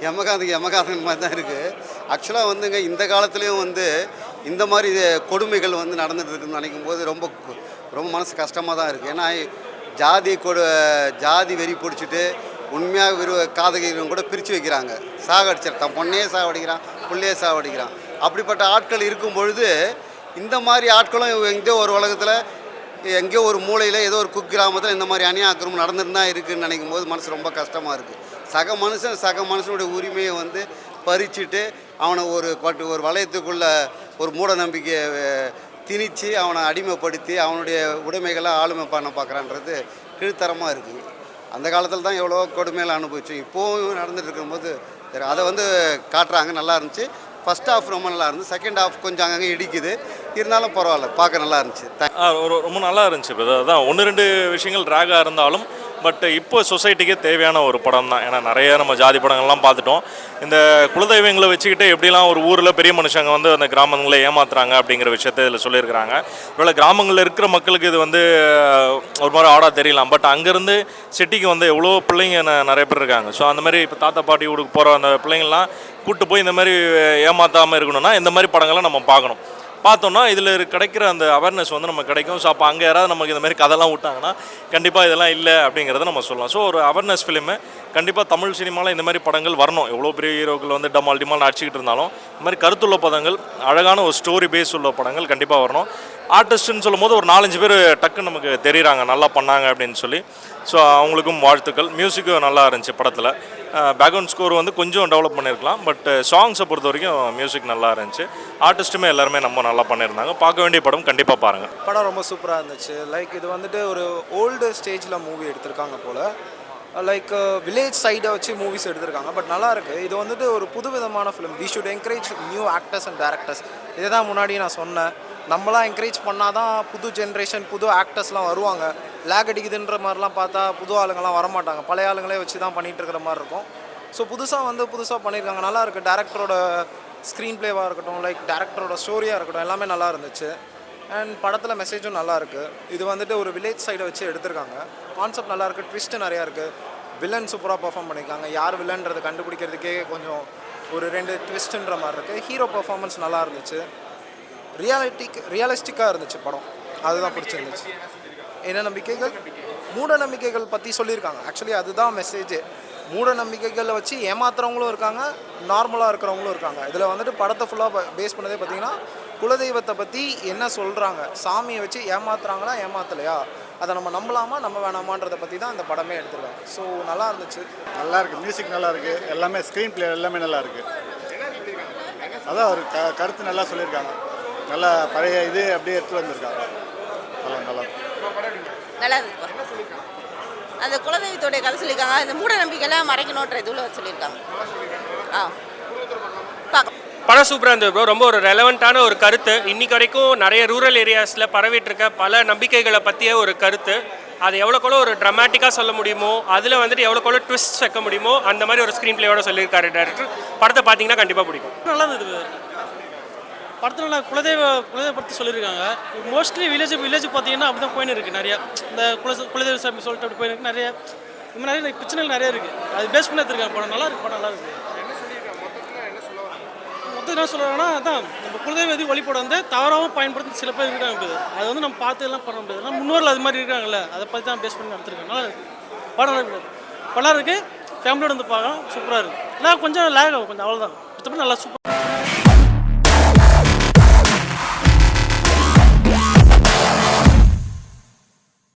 எமகாந்துக்கு எமகாதன் மாதிரி தான் இருக்குது. ஆக்சுவலாக வந்துங்க இந்த காலத்துலேயும் வந்து இந்த மாதிரி கொடுமைகள் வந்து நடந்துகிட்டு இருக்குன்னு நினைக்கும் போது ரொம்ப ரொம்ப மனசு கஷ்டமாக தான் இருக்குது. ஏன்னா ஜாதி வெறி பிடிச்சிட்டு உண்மையாக காதகிகளும் கூட பிரித்து வைக்கிறாங்க. சாகடிச்சிட தன் பொண்ணையே சாவடிக்கிறான், பிள்ளையே சாவடிக்கிறான். அப்படிப்பட்ட ஆட்கள் இருக்கும் பொழுது இந்த மாதிரி ஆட்களும் எங்கேயோ ஒரு உலகத்தில் எங்கேயோ ஒரு மூலையில் ஏதோ ஒரு குக்கிராமத்தில் இந்த மாதிரி அநியாக்கிரமம் நடந்துட்டு தான் இருக்குதுன்னு நினைக்கும் போது மனசு ரொம்ப கஷ்டமாக இருக்குது. சக மனுஷனுடைய உரிமையை வந்து பறிச்சுட்டு அவனை ஒரு வளையத்துக்குள்ளே ஒரு மூட நம்பிக்கையை திணித்து அவனை அடிமைப்படுத்தி அவனுடைய உடைமைகளை ஆளுமை பண்ண பார்க்குறான்றது கீழ்த்தரமாக இருக்குது. அந்த காலத்தில் தான் எவ்வளோ கொடுமையில் அனுபவிச்சோம். இப்போவும் நடந்துகிட்டு இருக்கும்போது அதை வந்து காட்டுறாங்க. நல்லா இருந்துச்சு. ஃபஸ்ட் ஹாஃப் ரொம்ப நல்லா இருந்துச்சு. செகண்ட் ஹாஃப் கொஞ்சம் அங்கங்கே இடிக்குது. இருந்தாலும் பரவாயில்ல, பார்க்க நல்லா இருந்துச்சு. ரொம்ப நல்லா இருந்துச்சு. இப்போ அதான் 1-2 விஷயங்கள் ட்ராகாக இருந்தாலும் பட் இப்போ சொசைட்டிக்கே தேவையான ஒரு படம் தான். ஏன்னா நிறைய நம்ம ஜாதி படங்கள்லாம் பார்த்துட்டோம். இந்த குலதெய்வங்களை வச்சுக்கிட்டு எப்படிலாம் ஒரு ஊரில் பெரிய மனுஷங்க வந்து அந்த கிராமங்களை ஏமாத்துறாங்க அப்படிங்கிற விஷயத்தை இதில் சொல்லியிருக்கிறாங்க. ஒருவேளை கிராமங்களில் இருக்கிற மக்களுக்கு இது வந்து ஒரு மாதிரி ஆடாக தெரியலாம். பட் அங்கேருந்து சிட்டிக்கு வந்து எவ்வளோ பிள்ளைங்க நிறைய பேர் இருக்காங்க. ஸோ அந்த மாதிரி இப்போ தாத்தா பாட்டி வீட்டுக்கு போகிற அந்த பிள்ளைங்கள்லாம் கூப்பிட்டு போய் இந்த மாதிரி ஏமாற்றாமல் இருக்கணும்னா இந்த மாதிரி படங்களை நம்ம பார்க்கணும். பார்த்தோன்னா இதில் கிடைக்கிற அந்த அவேர்னஸ் வந்து நமக்கு கிடைக்கும். ஸோ அப்போ அங்கே யாராவது நமக்கு இந்த மாதிரி கதைலாம் விட்டாங்கன்னா கண்டிப்பாக இதெல்லாம் இல்லை அப்படிங்கிறத நம்ம சொல்லலாம். ஸோ ஒரு அவேர்னஸ் ஃபிலிமு கண்டிப்பாக தமிழ் சினிமாவில் இந்த மாதிரி படங்கள் வரணும். எவ்வளோ பெரிய ஹீரோக்கள் வந்து டிமால் அடிச்சுக்கிட்டு இருந்தாலும் இந்த மாதிரி கருத்துள்ள படங்கள், அழகான ஒரு ஸ்டோரி பேஸ் உள்ள படங்கள் கண்டிப்பாக வரணும். ஆர்டிஸ்ட்டுன்னு சொல்லும் போது ஒரு 4-5 பேர் டக்குன்னு நமக்கு தெரியுறாங்க நல்லா பண்ணாங்க அப்படின்னு சொல்லி. ஸோ அவங்களுக்கும் வாழ்த்துக்கள். மியூசிக்கும் நல்லா இருந்துச்சு படத்தில். பேக்ரவுண்ட் ஸ்கோர் வந்து கொஞ்சம் டெவலப் பண்ணியிருக்கலாம். பட் சாங்ஸை பொறுத்த வரைக்கும் மியூசிக் நல்லா இருந்துச்சு. ஆர்டிஸ்ட்டுமே எல்லாருமே நம்ம நல்லா பண்ணியிருந்தாங்க. பார்க்க வேண்டிய படம், கண்டிப்பாக பாருங்கள். படம் ரொம்ப சூப்பராக இருந்துச்சு. லைக் இது வந்துட்டு ஒரு ஓல்டு ஸ்டேஜில் மூவி எடுத்திருக்காங்க போல். லைக் வில்லேஜ் சைடை வச்சு மூவிஸ் எடுத்திருக்காங்க. பட் நல்லா இருக்குது. இது வந்துட்டு ஒரு புது விதமான film. We should encourage new actors and directors. இதை தான் முன்னாடி நான் சொன்னேன். நம்மளாம் என்கரேஜ் பண்ணால் தான் புது ஜென்ரேஷன் புது ஆக்டர்ஸ்லாம் வருவாங்க. லேக் அடிக்குதுன்ற மாதிரிலாம் பார்த்தா புது ஆளுங்கள்லாம் வரமாட்டாங்க. பழைய ஆளுங்களே வச்சு தான் பண்ணிகிட்டு இருக்கிற மாதிரி இருக்கும். ஸோ புதுசாக பண்ணியிருக்காங்க. நல்லா இருக்குது. டேரக்டரோட ஸ்க்ரீன் ப்ளேவாக இருக்கட்டும், லைக் டேரக்டரோட ஸ்டோரியாக இருக்கட்டும், எல்லாமே நல்லா இருந்துச்சு. அண்ட் படத்தில் மெசேஜும் நல்லா இருக்குது. இது வந்துட்டு ஒரு வில்லேஜ் சைடை வச்சு எடுத்திருக்காங்க. கான்செப்ட் நல்லா இருக்குது. ட்விஸ்ட்டு நிறையா இருக்குது. வில்லன் சூப்பராக பர்ஃபார்ம் பண்ணியிருக்காங்க. யார் வில்லன்றதை கண்டுபிடிக்கிறதுக்கே கொஞ்சம் ஒரு 2 ட்விஸ்ட்டுன்ற மாதிரி இருக்குது. ஹீரோ பர்ஃபார்மன்ஸ் நல்லா இருந்துச்சு. ரியலிஸ்டிக்காக இருந்துச்சு படம். அதுதான் பிடிச்சிருந்துச்சு. என்ன நம்பிக்கைகள், மூட நம்பிக்கைகள் பற்றி சொல்லியிருக்காங்க. ஆக்சுவலி அதுதான் மெசேஜே. மூட நம்பிக்கைகளை வச்சு ஏமாத்துறவங்களும் இருக்காங்க, நார்மலாக இருக்கிறவங்களும் இருக்காங்க. இதில் வந்துட்டு படத்தை ஃபுல்லாக பேஸ் பண்ணதே பார்த்திங்கன்னா குலதெய்வத்தை பற்றி என்ன சொல்கிறாங்க, சாமியை வச்சு ஏமாத்துறாங்களா ஏமாத்தலையா, அதை நம்ம நம்பலாமா நம்ம வேணாமான்றதை பற்றி தான் இந்த படமே எடுத்துருக்காங்க. ஸோ நல்லா இருந்துச்சு. நல்லா இருக்குது. மியூசிக் நல்லா இருக்குது. எல்லாமே ஸ்க்ரீன் பிளே எல்லாமே நல்லா இருக்குது. அதான் ஒரு கருத்து நல்லா சொல்லியிருக்காங்க. நல்லா பழைய இது அப்படியே எடுத்து வந்திருக்காங்க. நல்லா இருக்குப்பா. அந்த குலதெய்வத்தோடைய கதை சொல்லியிருக்காங்க. அந்த மூட நம்பிக்கைலாம் மறைக்கணுன்ற இதுவில் சொல்லியிருக்காங்க. படம் சூப்பராக இருந்தது ப்ரோ. ரொம்ப ஒரு ரெலவெண்ட்டான ஒரு கருத்து. இன்றைக்கி வரைக்கும் நிறைய ரூரல் ஏரியாஸில் பரவிட்டு இருக்க பல நம்பிக்கைகளை பற்றிய ஒரு கருத்து. அது எவ்வளோக்கெவ்வளோ ஒரு ட்ராமாட்டிக்காக சொல்ல முடியுமோ, அதில் வந்துட்டு எவ்வளோக்கெவ்வளோ ட்விஸ்ட் வைக்க முடியுமோ அந்த மாதிரி ஒரு ஸ்க்ரீன் பிளேயோட சொல்லியிருக்காரு டேரக்டர். படத்தை பார்த்தீங்கன்னா கண்டிப்பாக பிடிக்கும். நல்லா இருந்தது படத்தில். நல்லா குலதெய்வ பற்றி சொல்லியிருக்காங்க. மோஸ்ட்லி வில்லேஜ் பார்த்தீங்கன்னா அப்படி தான் போயின்னு இருக்குது. நிறையா இந்த குலதெய்வ சாமி சொல்லிட்டு அப்படி போயிருக்கு. நிறைய இந்த மாதிரி நிறைய பிரச்சனைகள் நிறைய இருக்குது. அது பேஸ் பண்ணி எடுத்துருக்காங்க. படம் நல்லா இருக்குது. படம் நல்லா இருக்குது. மொத்தம் என்ன சொல்கிறாங்கன்னா, அதான் நம்ம குலதெய்வ எது வழிபட வந்து தவறாகவும் பயன்படுத்தி சில பேர் இருக்காங்க. அது வந்து நம்ம பார்த்து எல்லாம் பண்ண முடியாது. ஆனால் முன்னோர்கள் அது மாதிரி இருக்காங்கல்ல, அதை பற்றி தான் பேஸ் பண்ணி நடத்திருக்காங்க. நல்லா இருக்குது. படம் நல்லா இருக்குது. ஃபேமிலியோடு வந்து பார்க்கலாம். சூப்பராக இருக்குது. ஆனால் கொஞ்சம் லேக் ஆகும் கொஞ்சம், அவ்வளோதான். மற்றபடி நல்லா சூப்பர்.